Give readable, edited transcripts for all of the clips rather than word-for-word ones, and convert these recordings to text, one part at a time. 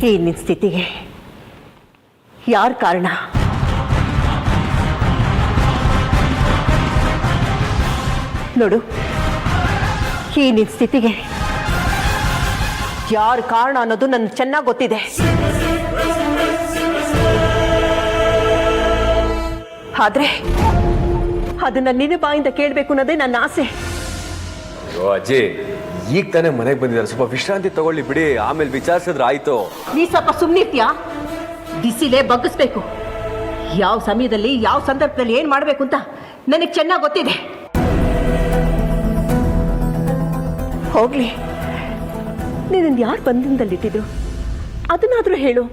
ಈ ನಿನ್ನ ಸ್ಥಿತಿಗೆ ಯಾರು ಕಾರಣ? ನೋಡು, ಈ ನಿನ್ನ ಸ್ಥಿತಿಗೆ ಯಾರು ಕಾರಣ ಅನ್ನೋದು ನನಗೆ ಚೆನ್ನಾಗಿ ಗೊತ್ತಿದೆ. ಆದ್ರೆ ಅದನ್ನ ನಿನ್ನ ಬಾಯಿಂದ ಕೇಳಬೇಕು ಅನ್ನೋದೇ ನನ್ನ ಆಸೆ. ಅಜ್ಜಿ, ಈಗ ತಾನೇ ಮನೆಗೆ ಬಂದಿದ್ದಾರೆ, ಸ್ವಲ್ಪ ವಿಶ್ರಾಂತಿ ತಗೊಳ್ಳಿ ಬಿಡಿ, ಆಮೇಲೆ ವಿಚಾರಿಸಿದ್ರೆ ಆಯ್ತು. ನೀ ಸ್ವಲ್ಪ ಸುಮ್ಮನಿರ್ತೀಯಾ? ಬಿಸಿಲೇ ಬಗ್ಗಿಸ್ಬೇಕು. ಯಾವ ಸಮಯದಲ್ಲಿ ಯಾವ ಸಂದರ್ಭದಲ್ಲಿ ಏನ್ ಮಾಡ್ಬೇಕು ಅಂತ ನನಗೆ ಚೆನ್ನಾಗಿ ಗೊತ್ತಿದೆ. ಹೋಗ್ಲಿ, ನೀನನ್ನು ಯಾರು ಬಂಧನದಲ್ಲಿಟ್ಟಿದ್ರು ಅದನ್ನಾದ್ರೂ ಹೇಳು.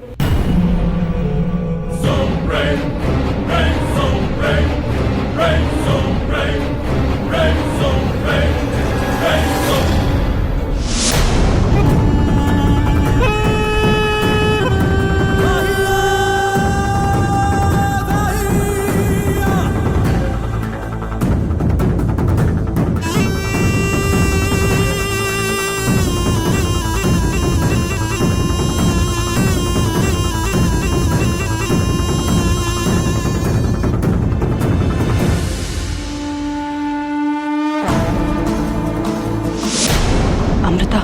ಅಮೃತ,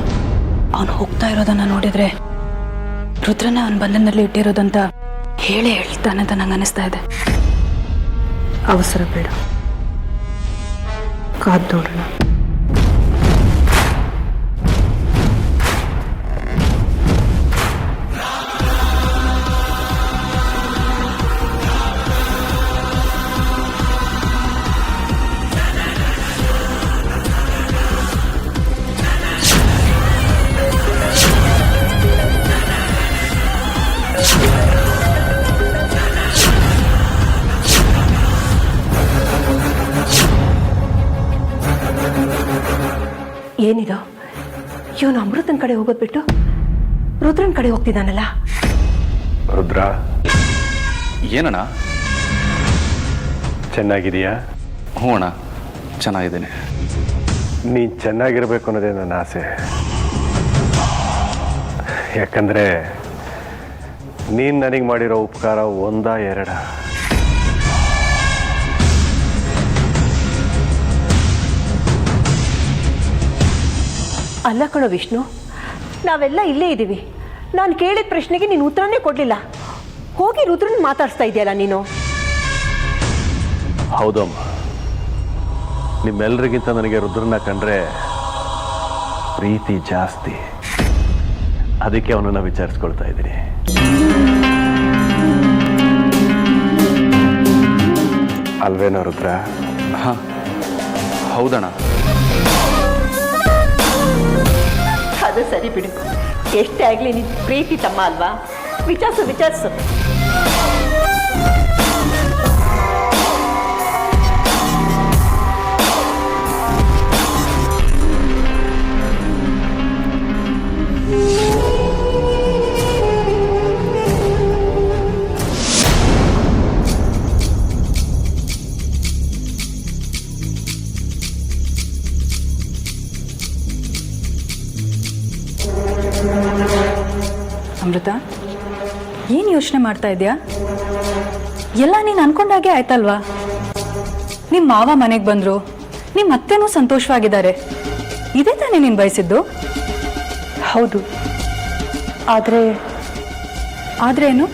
ಅವನು ಹೋಗ್ತಾ ಇರೋದನ್ನ ನೋಡಿದ್ರೆ ರುದ್ರನೇ ಅವನ ಬಂಧನದಲ್ಲಿ ಇಟ್ಟಿರೋದಂತ ಹೇಳ್ತಾನೆ ಅಂತ ನಂಗೆ ಅನಿಸ್ತಾ ಇದೆ. ಅವಸರ ಬೇಡ, ಕಾದ್ ನೋಡೋಣ. ಏನಿದು, ಇವನು ಅಮೃತನ ಕಡೆ ಹೋಗೋದು ಬಿಟ್ಟು ರುದ್ರನ್ ಕಡೆ ಹೋಗ್ತಿದ್ದಾನಲ್ಲ? ರುದ್ರ, ಏನಣ್ಣ? ಚೆನ್ನಾಗಿದೆಯಾ? ಹ್ಞೂ ಅಣ್ಣ, ಚೆನ್ನಾಗಿದ್ದೀನಿ. ನೀನು ಚೆನ್ನಾಗಿರ್ಬೇಕು ಅನ್ನೋದೇ ನನ್ನ ಆಸೆ. ಯಾಕಂದರೆ ನೀನು ನನಗೆ ಮಾಡಿರೋ ಉಪಕಾರ ಒಂದ ಎರಡ? ಅಲ್ಲ ಕಣೋ ವಿಷ್ಣು, ನಾವೆಲ್ಲ ಇಲ್ಲೇ ಇದ್ದೀವಿ. ನಾನು ಕೇಳಿದ ಪ್ರಶ್ನೆಗೆ ನೀನು ಉತ್ತರನೇ ಕೊಡಲಿಲ್ಲ. ಹೋಗಿ ರುದ್ರನ್ ಮಾತಾಡ್ಸ್ತಾ ಇದೆಯಲ್ಲ ನೀನು. ಹೌದಮ್ಮ, ನಿಮ್ಮೆಲ್ಲರಿಗಿಂತ ನನಗೆ ರುದ್ರನ ಕಂಡ್ರೆ ಪ್ರೀತಿ ಜಾಸ್ತಿ. ಅದಕ್ಕೆ ಅವನನ್ನು ವಿಚಾರಿಸ್ಕೊಳ್ತಾ ಇದ್ದೀನಿ. ಅಲ್ವೇನೋ ರುದ್ರ? ಹಾಂ, ಹೌದಣ್ಣ. ಅದು ಸರಿ ಬಿಡು, ಎಷ್ಟೇ ಆಗಲಿ ನಿನ್ನ ಪ್ರೀತಿ ತಮ್ಮ ಅಲ್ವಾ? ವಿಚಾರಿಸು. ಅಮೃತ, ಏನು ಯೋಚನೆ ಮಾಡ್ತಾ ಇದೆಯಾ? ಎಲ್ಲ ನೀನು ಅನ್ಕೊಂಡಾಗೆ ಆಯ್ತಲ್ವಾ? ನಿಮ್ಮ ಮಾವ ಮನೆಗೆ ಬಂದರು, ನಿಮ್ಮ ಅತ್ತೆನೂ ಸಂತೋಷವಾಗಿದ್ದಾರೆ. ಇದೇ ತಾನೇ ನೀನು ಬಯಸಿದ್ದು? ಹೌದು, ಆದರೆ ಏನು?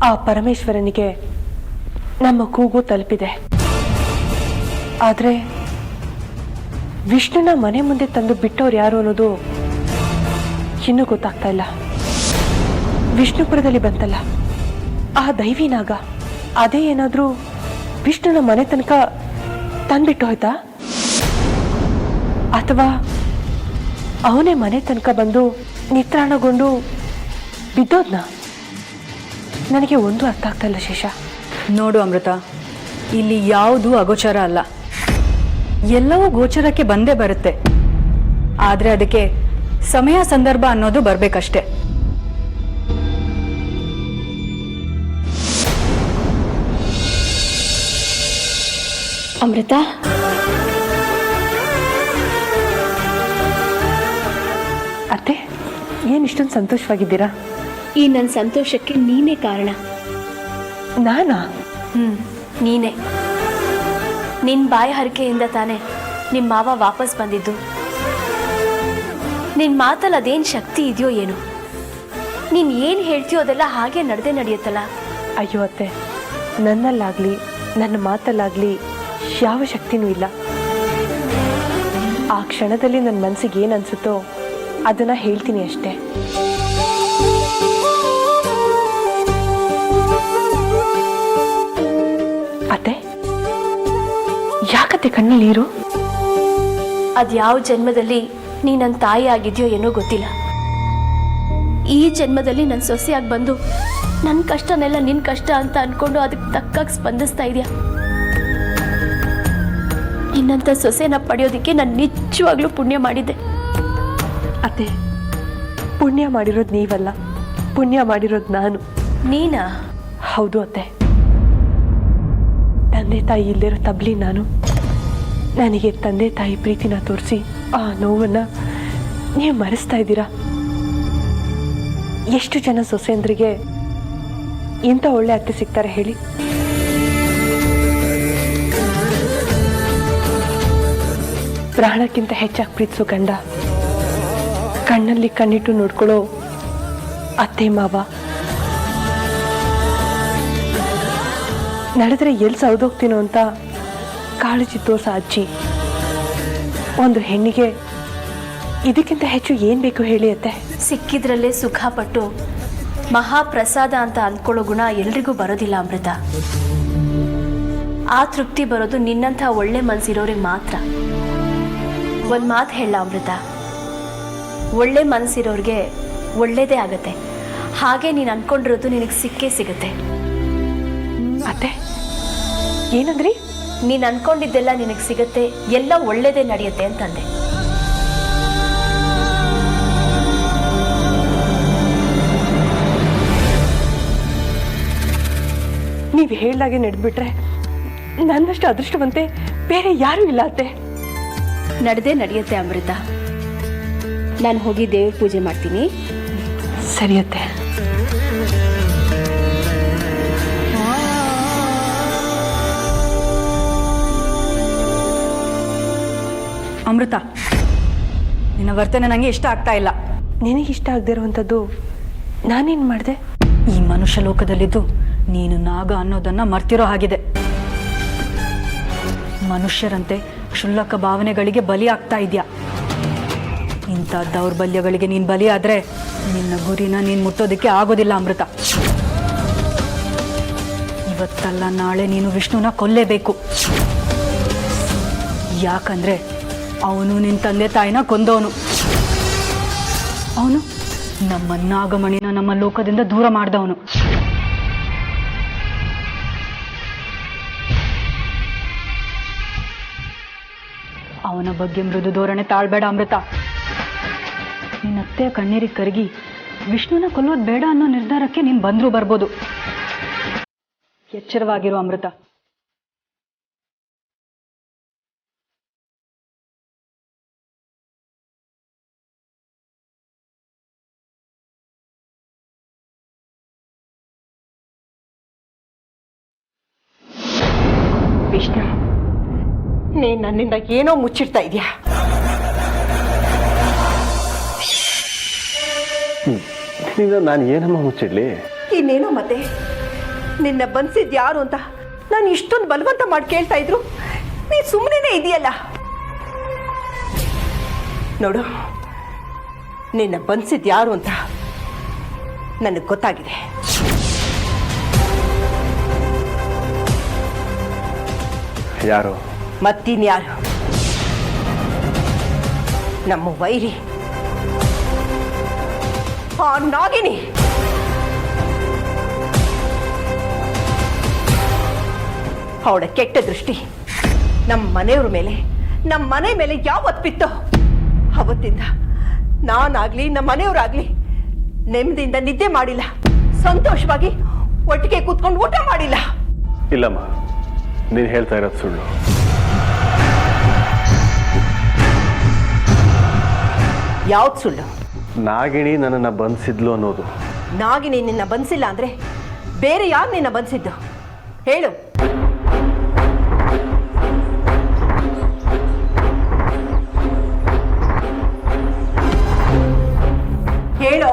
ಆ ಪರಮೇಶ್ವರನಿಗೆ ನಮ್ಮ ಕೂಗು ತಲುಪಿದೆ. ಆದರೆ ವಿಷ್ಣುನ ಮನೆ ಮುಂದೆ ತಂದು ಬಿಟ್ಟವ್ರು ಯಾರು ಅನ್ನೋದು ಇನ್ನೂ ಗೊತ್ತಾಗ್ತಾ ಇಲ್ಲ. ವಿಷ್ಣುಪುರದಲ್ಲಿ ಬಂತಲ್ಲ ಆ ದೈವಿನಾಗ, ಅದೇ ಏನಾದರೂ ವಿಷ್ಣುನ ಮನೆ ತನಕ ತಂದ್ಬಿಟ್ಟು ಹೋಯ್ತಾ? ಅಥವಾ ಅವನೇ ಮನೆ ತನಕ ಬಂದು ನಿತ್ರಾಣಗೊಂಡು ಬಿದ್ದೋದ್ನ? ನನಗೆ ಒಂದು ಅರ್ಥ ಆಗ್ತಾ ಇಲ್ಲ ಶೇಷ. ನೋಡು ಅಮೃತ, ಇಲ್ಲಿ ಯಾವುದು ಅಗೋಚರ ಅಲ್ಲ, ಎಲ್ಲವೂ ಗೋಚರಕ್ಕೆ ಬಂದೇ ಬರುತ್ತೆ. ಆದರೆ ಅದಕ್ಕೆ ಸಮಯ ಸಂದರ್ಭ ಅನ್ನೋದು ಬರಬೇಕಷ್ಟೆ. ಅಮೃತ, ಅತ್ತೆ ಏನು ಇಷ್ಟೊಂದು ಸಂತೋಷವಾಗಿದ್ದೀರಾ? ಈ ನನ್ನ ಸಂತೋಷಕ್ಕೆ ನೀನೇ ಕಾರಣ. ನಾನಾ? ನೀನೇ. ನಿನ್ನ ಬಾಯಿ ಹರಕೆಯಿಂದ ತಾನೇ ನಿಮ್ಮ ಮಾವ ವಾಪಸ್ ಬಂದಿದ್ದು. ನಿನ್ನ ಮಾತಲ್ಲಿ ಅದೇನು ಶಕ್ತಿ ಇದೆಯೋ ಏನೋ, ನೀನು ಏನು ಹೇಳ್ತೀಯೋ ಅದೆಲ್ಲ ಹಾಗೆ ನಡೆಯುತ್ತಲ್ಲ. ಅಯ್ಯೋ ಅತ್ತೆ, ನನ್ನಲ್ಲಾಗಲಿ ನನ್ನ ಮಾತಲ್ಲಾಗಲಿ ಯಾವ ಶಕ್ತಿನೂ ಇಲ್ಲ. ಆ ಕ್ಷಣದಲ್ಲಿ ನನ್ನ ಮನಸ್ಸಿಗೆ ಏನು ಅನಿಸುತ್ತೋ ಅದನ್ನು ಹೇಳ್ತೀನಿ ಅಷ್ಟೇ. ಅತ್ತೆ, ಯಾಕತ್ತೆ ಕಣ್ಣಲ್ಲಿ ನೀರು? ಅದ್ಯಾವ ಜನ್ಮದಲ್ಲಿ ನೀ ನನ್ನ ತಾಯಿ ಆಗಿದೆಯೋ ಏನೋ ಗೊತ್ತಿಲ್ಲ. ಈ ಜನ್ಮದಲ್ಲಿ ನನ್ನ ಸೊಸೆಯಾಗಿ ಬಂದು ನನ್ನ ಕಷ್ಟನೆಲ್ಲ ನಿನ್ನ ಕಷ್ಟ ಅಂತ ಅನ್ಕೊಂಡು ಅದಕ್ಕೆ ತಕ್ಕಾಗಿ ಸ್ಪಂದಿಸ್ತಾ ಇದೆಯಾ? ನಿನ್ನಂಥ ಸೊಸೆನ ಪಡೆಯೋದಕ್ಕೆ ನಾನು ನಿಜವಾಗ್ಲೂ ಪುಣ್ಯ ಮಾಡಿದ್ದೆ. ಅತ್ತೆ, ಪುಣ್ಯ ಮಾಡಿರೋದು ನೀವಲ್ಲ, ಪುಣ್ಯ ಮಾಡಿರೋದು ನಾನು. ನೀನಾ? ಹೌದು ಅತ್ತೆ. ತಂದೆ ತಾಯಿ ಇಲ್ಲದಿರೋ ತಬ್ಲಿ ನಾನು. ನನಗೆ ತಂದೆ ತಾಯಿ ಪ್ರೀತಿನ ತೋರಿಸಿ ಆ ನೋವನ್ನು ನೀವು ಮರೆಸ್ತಾ ಇದ್ದೀರಾ. ಎಷ್ಟು ಜನ ಸೊಸೆಯಂದ್ರಿಗೆ ಇಂಥ ಒಳ್ಳೆ ಅತ್ತೆ ಸಿಗ್ತಾರೆ ಹೇಳಿ? ಪ್ರಾಣಕ್ಕಿಂತ ಹೆಚ್ಚಾಗಿ ಪ್ರೀತಿಸೋ ಗಂಡ, ಕಣ್ಣಲ್ಲಿ ಕಣ್ಣಿಟ್ಟು ನೋಡ್ಕೊಳ್ಳೋ ಅತ್ತೆ ಮಾವ, ನಡೆದ್ರೆ ಎಲ್ಲಿ ಸೌದೋಗ್ತೀನೋ ಅಂತ ಕಾಳಜಿ ತೋರ್ಸೋ ಅಜ್ಜಿ. ಒಂದು ಹೆಣ್ಣಿಗೆ ಇದಕ್ಕಿಂತ ಹೆಚ್ಚು ಏನು ಬೇಕು ಹೇಳಿ ಅತ್ತೆ? ಸಿಕ್ಕಿದ್ರಲ್ಲೇ ಸುಖ ಪಟ್ಟು ಮಹಾಪ್ರಸಾದ ಅಂತ ಅಂದ್ಕೊಳ್ಳೋ ಗುಣ ಎಲ್ರಿಗೂ ಬರೋದಿಲ್ಲ ಅಮೃತ. ಆ ತೃಪ್ತಿ ಬರೋದು ನಿನ್ನಂಥ ಒಳ್ಳೆ ಮನಸ್ಸಿರೋರಿಗೆ ಮಾತ್ರ. ಒಂದು ಮಾತು ಹೇಳ ಅಮೃತ, ಒಳ್ಳೆ ಮನಸ್ಸಿರೋರಿಗೆ ಒಳ್ಳೇದೇ ಆಗತ್ತೆ. ಹಾಗೆ ನೀನು ಅಂದ್ಕೊಂಡಿರೋದು ನಿನಗೆ ಸಿಕ್ಕೇ ಸಿಗುತ್ತೆ. ಅತ್ತೆ, ಏನಂದ್ರಿ? ನೀನು ಅಂದ್ಕೊಂಡಿದ್ದೆಲ್ಲ ನಿನಗೆ ಸಿಗುತ್ತೆ, ಎಲ್ಲ ಒಳ್ಳೇದೇ ನಡೆಯುತ್ತೆ ಅಂತಂದೆ. ನೀವು ಹೇಳ್ದಾಗೆ ನಡೆದ್ಬಿಟ್ರೆ ನನ್ನಷ್ಟು ಅದೃಷ್ಟವಂತೆ ಬೇರೆ ಯಾರೂ ಇಲ್ಲ ಅತ್ತೆ. ನಡೆಯುತ್ತೆ ಅಮೃತ. ನಾನು ಹೋಗಿ ದೇವ್ರ ಪೂಜೆ ಮಾಡ್ತೀನಿ. ಸರಿ ಅತ್ತೆ. ಅಮೃತ, ನಿನ್ನ ವರ್ತನೆ ನನಗೆ ಇಷ್ಟ ಆಗ್ತಾ ಇಲ್ಲ. ನಿನಗಿಷ್ಟ ಆಗದೆ ಇರುವಂಥದ್ದು ನಾನೇನು ಮಾಡಿದೆ? ಈ ಮನುಷ್ಯ ಲೋಕದಲ್ಲಿದ್ದು ನೀನು ನಾಗ ಅನ್ನೋದನ್ನ ಮರ್ತಿರೋ ಹಾಗಿದೆ. ಮನುಷ್ಯರಂತೆ ಕ್ಷುಲ್ಲಕ ಭಾವನೆಗಳಿಗೆ ಬಲಿ ಆಗ್ತಾ ಇದೆಯಾ? ಇಂಥ ದೌರ್ಬಲ್ಯಗಳಿಗೆ ನೀನು ಬಲಿ ಆದ್ರೆ ನಿನ್ನ ಗುರಿನ ನೀನು ಮುಟ್ಟೋದಕ್ಕೆ ಆಗೋದಿಲ್ಲ ಅಮೃತ. ಇವತ್ತಲ್ಲ ನಾಳೆ ನೀನು ವಿಷ್ಣುನ ಕೊಲ್ಲೇಬೇಕು. ಯಾಕಂದ್ರೆ ಅವನು ನಿನ್ನ ತಂದೆ ತಾಯಿನ ಕೊಂದವನು. ಅವನು ನಮ್ಮ ನಾಗಮಣಿನ ನಮ್ಮ ಲೋಕದಿಂದ ದೂರ ಮಾಡಿದವನು. ಅವನ ಬಗ್ಗೆ ಮೃದು ಧೋರಣೆ ತಾಳ್ಬೇಡ ಅಮೃತ. ನಿನ್ನತ್ತೆಯ ಕಣ್ಣೀರಿಗೆ ಕರಗಿ ವಿಷ್ಣುನ ಕೊಲ್ಲೋದು ಬೇಡ ಅನ್ನೋ ನಿರ್ಧಾರಕ್ಕೆ ನೀನು ಬಂದರೂ ಬರ್ಬೋದು. ಎಚ್ಚರವಾಗಿರು ಅಮೃತ. ವಿಷ್ಣು, ನೀನು ನನ್ನಿಂದ ಏನೋ ಮುಚ್ಚಿಡ್ತಾ ಇದೆಯಾ? ನಾನು ಏನಮ್ಮ ಮುಚ್ಚಿಡ್ಲಿ? ಇನ್ನೇನೋ ಮತ್ತೆ ನಿನ್ನ ಬನ್ಸಿದ್ ಯಾರು ಅಂತ ನಾನು ಇಷ್ಟೊಂದು ಬಲವಂತ ಮಾಡಿ ಕೇಳ್ತಾ ಇದ್ರು ನೀ ಸುಮ್ಮನೆ ಇದೆಯಲ್ಲ. ನೋಡು, ನಿನ್ನ ಬನ್ಸಿದ್ ಯಾರು ಅಂತ ನನಗೆ ಗೊತ್ತಾಗಿದೆ. ಯಾರು? ಮತ್ತಿನ್ಯಾರು? ನಮ್ಮ ವೈರಿ ಆ ನಾಗಿನಿ. ಅವಳ ಕೆಟ್ಟ ದೃಷ್ಟಿ ನಮ್ಮ ಮನೆಯವ್ರ ಮೇಲೆ, ನಮ್ಮ ಮನೆ ಮೇಲೆ ಯಾವತ್ತು ಬಿತ್ತೋ ಅವತ್ತಿಂದ ನಾನಾಗ್ಲಿ ನಮ್ಮ ಮನೆಯವರಾಗ್ಲಿ ನೆಮ್ಮದಿಯಿಂದ ನಿದ್ದೆ ಮಾಡಿಲ್ಲ, ಸಂತೋಷವಾಗಿ ಒಟ್ಟಿಗೆ ಕೂತ್ಕೊಂಡು ಊಟ ಮಾಡಿಲ್ಲ. ಇಲ್ಲಮ್ಮ, ನೀನು ಹೇಳ್ತಾ ಇರೋದು ಸುಳ್ಳು. ಯಾವ್ದು ಸುಳ್ಳು? ನಾಗಿಣಿ ನನ್ನನ್ನು ಬಂಧಿಸಿದ್ಲು ಅನ್ನೋದು. ನಾಗಿನಿ ನಿನ್ನ ಬಂಧಿಸಿಲ್ಲ ಅಂದ್ರೆ ಬೇರೆ ಯಾರು ನಿನ್ನ ಬಂಧಿಸಿದ್ದು ಹೇಳು. ಹೇಳೋ,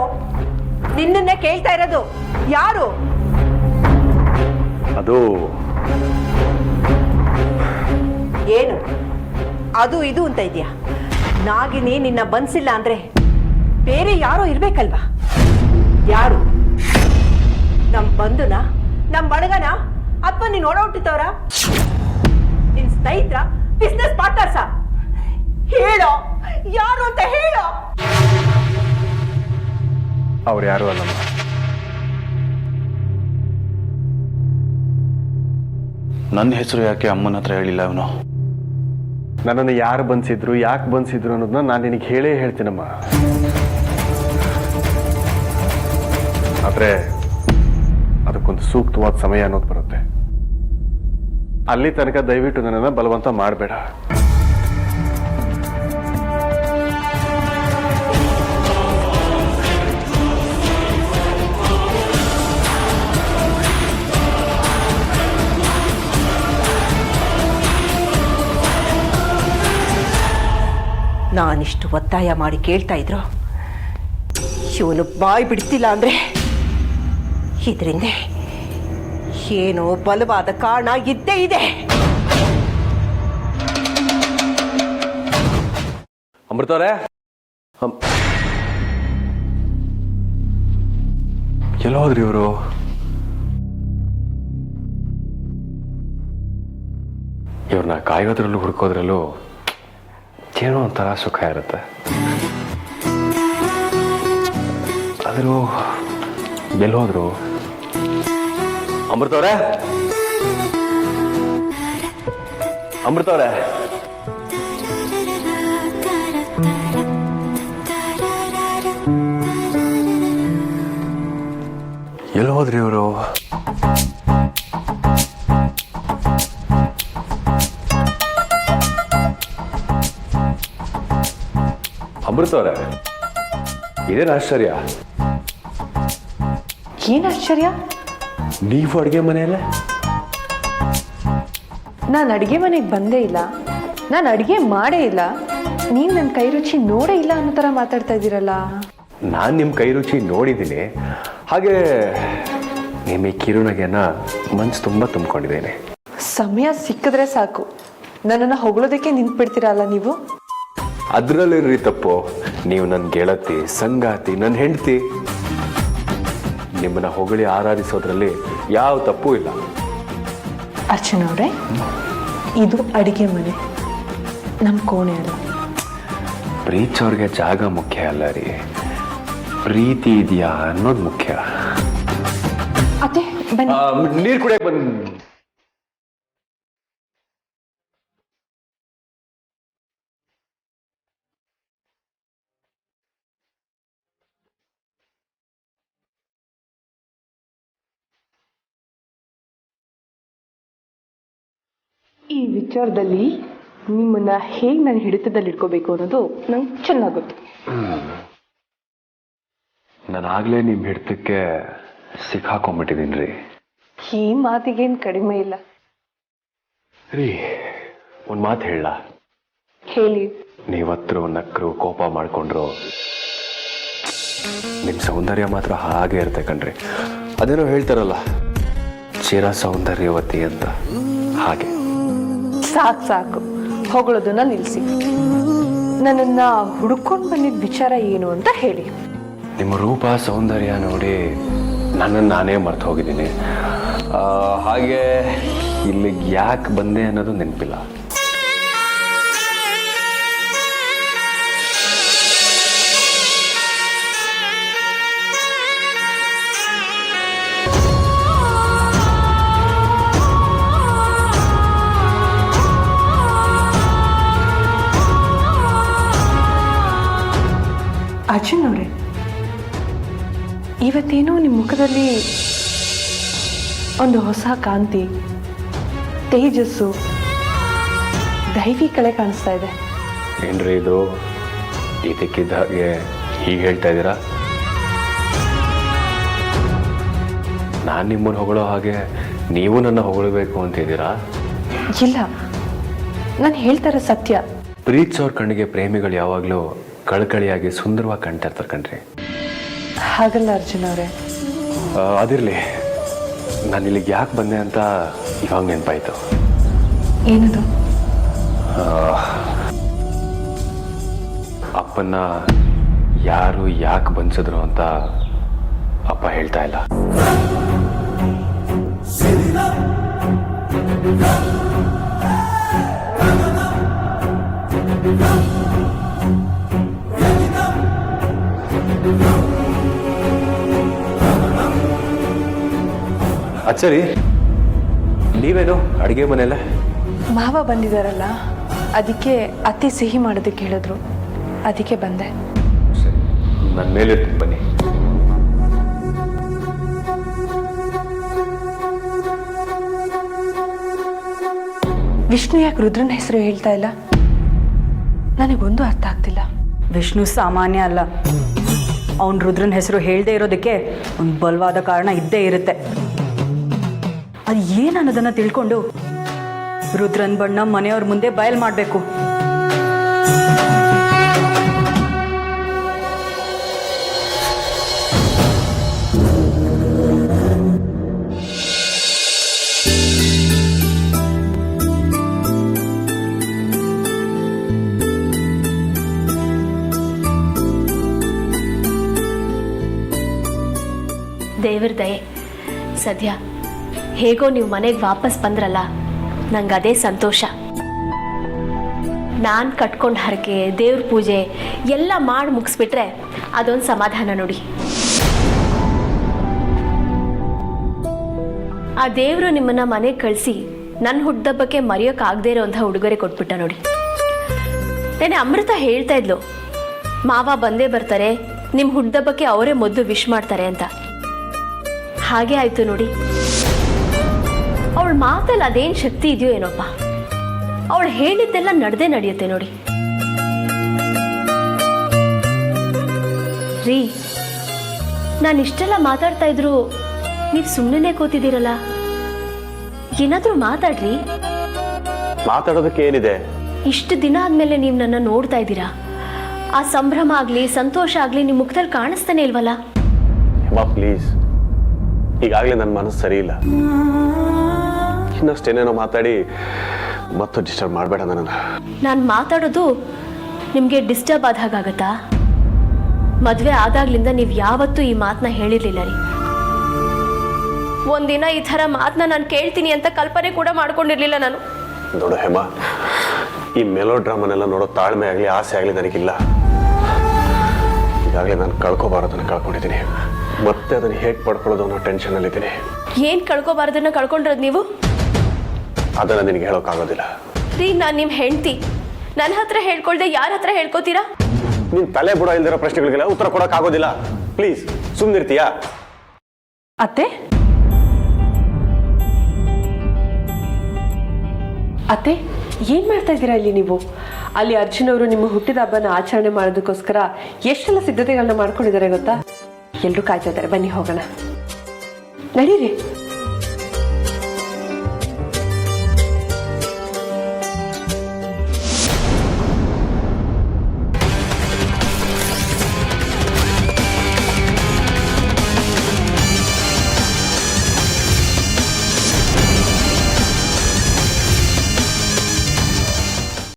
ನಿನ್ನನ್ನೇ ಕೇಳ್ತಾ ಇರೋದು. ಯಾರು? ಅದು ಏನು ಅದು ಇದು ಅಂತ ಇದೆಯಾ? ನಾಗಿನಿ ನಿನ್ನ ಬಂಧಿಸಿಲ್ಲ ಅಂದ್ರೆ ಬೇರೆ ಯಾರೋ ಇರ್ಬೇಕಲ್ವಾ? ಯಾರು? ನಮ್ ಬಂಧುನ, ನಮ್ ಬಳಗನ, ಅಥವಾ ನೀನ್ ಓಡಾಡ್ತಿದ್ದವ್ರ, ನಿನ್ ಸ್ನೇಹಿತರ, ಬಿಸ್ನೆಸ್ ಪಾರ್ಟ್ನರ್ಸ? ಹೇಳೋ, ಯಾರು ಅಂತ ಹೇಳೋ. ಅವ್ರು ಯಾರು ಅಲ್ಲಮ್ಮ. ನನ್ನ ಹೆಸರು ಯಾಕೆ ಅಮ್ಮನ ಹತ್ರ ಹೇಳಿಲ್ಲ ಅವನು? ನನ್ನನ್ನು ಯಾರು ಬಂಧಿಸಿದ್ರು, ಯಾಕೆ ಬಂಧಿಸಿದ್ರು ಅನ್ನೋದನ್ನ ನಾನು ನಿನಗೆ ಹೇಳೇ ಹೇಳ್ತೀನಮ್ಮ. ಆದರೆ ಅದಕ್ಕೊಂದು ಸೂಕ್ತವಾದ ಸಮಯ ಅನ್ನೋದು ಬರುತ್ತೆ. ಅಲ್ಲಿ ತನಕ ದಯವಿಟ್ಟು ನನ್ನನ್ನು ಬಲವಂತ ಮಾಡಬೇಡ. ನಾನಿಷ್ಟು ಒತ್ತಾಯ ಮಾಡಿ ಕೇಳ್ತಾ ಇದ್ರು ಇವನು ಬಾಯಿ ಬಿಡ್ತಿಲ್ಲ ಅಂದ್ರೆ ಇದರಿಂದ ಏನೋ ಬಲವಾದ ಕಾರಣ ಇದ್ದೇ ಇದೆ. ಅಮೃತವ್ರೆ, ಎಲ್ಲ ಹೋದ್ರಿ ಇವರು? ಇವ್ರನ್ನ ಕಾಯೋದ್ರಲ್ಲೂ ಹುಡ್ಕೋದ್ರಲ್ಲೂ ಏನೋ ಒಂಥರ ಸುಖ ಇರುತ್ತೆ. ಆದರೂ ಎಲ್ಲಿ ಹೋದ್ರು? ಅಮೃತವ್ರೆ, ಅಮೃತವ್ರೆ, ಎಲ್ಲಿ ಹೋದ್ರಿ ಇವರು? ಅಮೃತವ್ರೆ, ಇದೇನು ಆಶ್ಚರ್ಯ? ಏನ್ ಆಶ್ಚರ್ಯ? ನೀವು ಅಡುಗೆ ಮನೆಯಲ್ಲೇ? ನಾನು ಅಡುಗೆ ಮನೆಗೆ ಬಂದೇ ಇಲ್ಲ, ನಾನು ಅಡುಗೆ ಮಾಡೇ ಇಲ್ಲ, ನೀನು ನನ್ನ ಕೈ ರುಚಿ ನೋಡೇ ಇಲ್ಲ ಅನ್ನೋ ಥರ ಮಾತಾಡ್ತಾ ಇದ್ದೀರಲ್ಲ. ನಾನು ನಿಮ್ಮ ಕೈ ರುಚಿ ನೋಡಿದ್ದೀನಿ, ಹಾಗೆ ನಿಮ್ಮ ಕಿರುನಗೆನ ಮನ್ಸು ತುಂಬ ತುಂಬಿಕೊಂಡಿದ್ದೇನೆ. ಸಮಯ ಸಿಕ್ಕಿದ್ರೆ ಸಾಕು ನನ್ನನ್ನು ಹೊಗಳೋದಕ್ಕೆ ನಿಂತ್ಬಿಡ್ತೀರಲ್ಲ ನೀವು. ಅದರಲ್ಲಿರ್ರಿ ತಪ್ಪು. ನೀವು ನನ್ನ ಗೆಳತಿ, ಸಂಗಾತಿ, ನನ್ನ ಹೆಂಡತಿ. ನಿಮ್ಮನ್ನ ಹೊಗಳಿ ಆರಾಧಿಸೋದ್ರಲ್ಲಿ ಯಾವ ತಪ್ಪು ಇಲ್ಲ. ಅರ್ಚನಾ ಅವರೇ, ಇದು ಅಡಿಗೆ ಮನೆ, ನಮ್ಮ ಕೋಣೆ ಅಲ್ಲ. ಪ್ರೀತಿಸೋರ್ಗೆ ಜಾಗ ಮುಖ್ಯ ಅಲ್ಲ ರೀ, ಪ್ರೀತಿ ಇದೆಯಾ ಅನ್ನೋದು ಮುಖ್ಯ. ಅತ್ತೆ ಬನ್ನಿ. ನೀರು ಕುಡಿಯಕ್ಕೆ ಬಂದು. ಈ ವಿಚಾರದಲ್ಲಿ ನಿಮ್ಮನ್ನ ಹೇಗೆ ನಾನು ಹಿಡಿತದಲ್ಲಿ ಇಟ್ಕೋಬೇಕು ಅನ್ನೋದು ನಂಗೆ ಚೆನ್ನಾಗಿ ಗೊತ್ತು. ನಾನಾಗಲೇ ನಿಮ್ಮ ಹಿಡಿತಕ್ಕೆ ಸಿಕ್ಕಾಕೊಂಡ್ಬಿಟ್ಟಿದ್ದೀನಿ ರೀ. ಈ ಮಾತಿಗೇನು ಕಡಿಮೆ ಇಲ್ಲ ರೀ. ಒಂದು ಮಾತು ಹೇಳ. ಹೇಳಿ. ನೀವತ್ರು ನಕ್ಕರು ಕೋಪ ಮಾಡ್ಕೊಂಡ್ರು, ನಿಮ್ಮ ಸೌಂದರ್ಯ ಮಾತ್ರ ಹಾಗೆ ಇರುತ್ತೆ ಕಣ್ರಿ. ಅದೇನೋ ಹೇಳ್ತಾರಲ್ಲ, ಚಿರ ಸೌಂದರ್ಯವತಿ ಅಂತ, ಹಾಗೆ. ಸಾಕು ಸಾಕು, ಹೊಗಳೋದನ್ನ ನಿಲ್ಲಿಸಿ. ನನ್ನನ್ನ ಹುಡ್ಕೊಂಡು ಬಂದಿದ್ದ ವಿಚಾರ ಏನು ಅಂತ ಹೇಳಿ. ನಿಮ್ಮ ರೂಪ ಸೌಂದರ್ಯ ನೋಡಿ ನನ್ನನ್ನು ನಾನೇ ಮರ್ತು ಹೋಗಿದ್ದೀನಿ. ಹಾಗೆ ಇಲ್ಲಿಗೆ ಯಾಕೆ ಬಂದೆ ಅನ್ನೋದು ನೆನಪಿಲ್ಲ. ಅರ್ಜುನ್ ಅವರೇ, ಇವತ್ತೇನೋ ನಿಮ್ಮ ಮುಖದಲ್ಲಿ ಒಂದು ಹೊಸ ಕಾಂತಿ, ತೇಜಸ್ಸು, ದೈವಿ ಕಳೆ ಕಾಣಿಸ್ತಾ ಇದೆ. ಏನ್ರಿ ಇದು? ಇದಕ್ಕಿದ್ದ ಹಾಗೆ ಹೀಗೆ ಹೇಳ್ತಾ ಇದ್ದೀರಾ? ನಾನು ನಿಮ್ಮನ್ನು ಹೊಗಳೋ ಹಾಗೆ ನೀವು ನನ್ನ ಹೊಗಳಬೇಕು ಅಂತಿದ್ದೀರಾ? ಇಲ್ಲ, ನಾನು ಹೇಳ್ತಾರೆ ಸತ್ಯ. ಪ್ರೀತಿಸೋರ್ ಕಣ್ಣಿಗೆ ಪ್ರೇಮಿಗಳು ಯಾವಾಗಲೂ ಕಳಕಳಿಯಾಗಿ ಸುಂದರವಾಗಿ ಕಾಣ್ತಾ ಇರ್ತಾರೆ ಕಣ್ರಿ. ಹಾಗಲ್ಲ ಅರ್ಜುನ್ ಅವರೇ. ಅದಿರಲಿ, ನಾನು ಇಲ್ಲಿಗೆ ಯಾಕೆ ಬಂದೆ ಅಂತ ಇವಾಗ ನೆನಪಾಯಿತು. ಏನದು? ಅಪ್ಪನ್ನ ಯಾರು ಯಾಕೆ ಬಂಧಿಸಿದ್ರು ಅಂತ ಅಪ್ಪ ಹೇಳ್ತಾ ಇಲ್ಲ. ಅಚ್ಚರಿ, ನೀವೇನು ಅಡುಗೆ ಮನೆಯಲ್ಲ? ಮಾವ ಬಂದಿದ್ದಾರಲ್ಲ, ಅದಕ್ಕೆ ಅತ್ತೆ ಸಿಹಿ ಮಾಡೋದಕ್ಕೆ ಹೇಳಿದ್ರು, ಅದಕ್ಕೆ ಬಂದೆ. ಸರಿ, ನನ್ನ ಮೇಲಿರ್ತೀನಿ, ಬನ್ನಿ. ವಿಷ್ಣು ಯಾಕೆ ರುದ್ರನ ಹೆಸರು ಹೇಳ್ತಾ ಇಲ್ಲ? ನನಗೊಂದು ಅರ್ಥ ಆಗ್ತಿಲ್ಲ. ವಿಷ್ಣು ಸಾಮಾನ್ಯ ಅಲ್ಲ. ಅವನು ರುದ್ರನ ಹೆಸರು ಹೇಳದೇ ಇರೋದಕ್ಕೆ ಒಂದು ಬಲವಾದ ಕಾರಣ ಇದ್ದೇ ಇರುತ್ತೆ. ಅದು ಏನನ್ನೋದನ್ನು ತಿಳ್ಕೊಂಡು ರುದ್ರನ್ ಬಣ್ಣ ಮನೆಯವ್ರ ಮುಂದೆ ಬಯಲು ಮಾಡಬೇಕು. ದೇವ್ರ ದಯೆ. ಸದ್ಯ ಹೇಗೋ ನೀವು ಮನೆಗೆ ವಾಪಸ್ ಬಂದ್ರಲ್ಲ, ನಂಗೆ ಅದೇ ಸಂತೋಷ. ನಾನು ಕಟ್ಕೊಂಡು ಹರಕೆ, ದೇವ್ರ ಪೂಜೆ ಎಲ್ಲ ಮಾಡಿ ಮುಗಿಸ್ಬಿಟ್ರೆ ಅದೊಂದು ಸಮಾಧಾನ ನೋಡಿ. ಆ ದೇವರು ನಿಮ್ಮನ್ನ ಮನೆಗೆ ಕಳಿಸಿ ನನ್ನ ಹುಟ್ಟದಬ್ಬಕ್ಕೆ ಮರೆಯೋಕ್ಕಾಗದೇ ಇರೋಂಥ ಉಡುಗೊರೆ ಕೊಟ್ಬಿಟ್ಟ ನೋಡಿ. ನೆನೆ ಅಮೃತ ಹೇಳ್ತಾ ಇದ್ಲು, ಮಾವ ಬಂದೇ ಬರ್ತಾರೆ, ನಿಮ್ಮ ಹುಟ್ಟದಬ್ಬಕ್ಕೆ ಅವರೇ ಮೊದಲು ವಿಶ್ ಮಾಡ್ತಾರೆ ಅಂತ. ಹಾಗೆ ಆಯ್ತು ನೋಡಿ. ಅವಳ ಮಾತಲ್ಲಿ ಅದೇನು ಶಕ್ತಿ ಇದೆಯೋ ಏನೋಪ್ಪ, ಅವಳು ಹೇಳಿದ್ದೆಲ್ಲ ನಡೆಯುತ್ತೆ ನೋಡಿ. ರೀ, ನಾನು ಇಷ್ಟೆಲ್ಲ ಮಾತಾಡ್ತಾ ಇದ್ರು ನೀವು ಸುಮ್ಮನೆ ಕೂತಿದ್ದೀರಲ್ಲ, ಏನಾದರೂ ಮಾತಾಡ್ರಿ. ಮಾತಾಡೋದಕ್ಕೆ ಏನಿದೆ? ಇಷ್ಟು ದಿನ ಆದ್ಮೇಲೆ ನೀವು ನನ್ನ ನೋಡ್ತಾ ಇದ್ದೀರಾ. ಆ ಸಂಭ್ರಮ ಆಗಲಿ ಸಂತೋಷ ಆಗಲಿ ನಿಮ್ಮ ಮುಖದಲ್ಲಿ ಕಾಣಿಸ್ತಾನೆ ಇಲ್ವಲ್ಲ? ಪ್ಲೀಸ್, ಈಗಾಗಲೇ ನನ್ನ ಮನಸ್ಸು ಸರಿ ಇಲ್ಲ. ಇನ್ನಷ್ಟೇನೇನೋ ಮಾತಾಡಿ ಮತ್ತೆ ಡಿಸ್ಟರ್ಬ್ ಮಾಡಬೇಡ ನನ್ನನ್ನು. ನಾನು ಮಾತಾಡೋದು ನಿಮಗೆ ಡಿಸ್ಟರ್ಬ್ ಆದ ಹಾಗಾಗತ್ತಾ? ಮದುವೆ ಆದಾಗ್ಲಿಂದ ನೀವು ಯಾವತ್ತೂ ಈ ಮಾತನ್ನ ಹೇಳಿರ್ಲಿಲ್ಲ ರೀ. ಒಂದಿನ ಈ ಥರ ಮಾತನ್ನ ನಾನು ಕೇಳ್ತೀನಿ ಅಂತ ಕಲ್ಪನೆ ಕೂಡ ಮಾಡ್ಕೊಂಡಿರ್ಲಿಲ್ಲ ನಾನು. ನೋಡು ಹೇಮಾ, ಈ ಮೆಲೋ ಡ್ರಾಮನೆಲ್ಲ ನೋಡೋ ತಾಳ್ಮೆ ಆಗಲಿ ಆಸೆ ಆಗಲಿ ನನಗಿಲ್ಲ. ಈಗಾಗಲೇ ನಾನು ಕಳ್ಕೊಬಾರದನ್ನು ಕಳ್ಕೊಂಡಿದ್ದೀನಿ, ಮತ್ತೆ ಅದನ್ನು ಹೇಗೆ ಪಡ್ಕೊಳ್ಳೋದು ಅನ್ನೋ ಟೆನ್ಷನಲ್ಲಿದ್ದೀನಿ. ಏನು ಕಳ್ಕೊಬಾರ್ದನ್ನ ಕಳ್ಕೊಂಡಿರೋದು ನೀವು? ಅದನ್ನು ನಿನಗೆ ಹೇಳೋಕ್ಕಾಗೋದಿಲ್ಲ ರೀ. ನಾನು ನಿಮ್ಮ ಹೆಂಡತಿ, ನನ್ನ ಹತ್ರ ಹೇಳ್ಕೊಳ್ದೆ ಯಾರ ಹತ್ರ ಹೇಳ್ಕೊತೀರಾ? ನೀನು ತಲೆ ಬುಡ ಇಲ್ದಿರೋ ಪ್ರಶ್ನೆಗಳಿಗೆಲ್ಲ ಉತ್ತರ ಕೊಡೋಕ್ಕಾಗೋದಿಲ್ಲ. ಪ್ಲೀಸ್ ಸುಮ್ಮನಿರ್ತೀಯಾ? ಅತ್ತೆ ಅತ್ತೆ ಏನ್ ಮಾಡ್ತಾ ಇದ್ದೀರಾ ಇಲ್ಲಿ ನೀವು? ಅಲ್ಲಿ ಅರ್ಜುನ್ ಅವರು ನಿಮ್ಮ ಹುಟ್ಟಿದ ಹಬ್ಬನ ಆಚರಣೆ ಮಾಡೋದಕ್ಕೋಸ್ಕರ ಎಷ್ಟೆಲ್ಲ ಸಿದ್ಧತೆಗಳನ್ನ ಮಾಡ್ಕೊಂಡಿದ್ದಾರೆ ಗೊತ್ತಾ? ಎಲ್ಲರೂ ಕಾಯ್ತಾ ಇದ್ದಾರೆ, ಬನ್ನಿ ಹೋಗೋಣ, ನಡೀರಿ.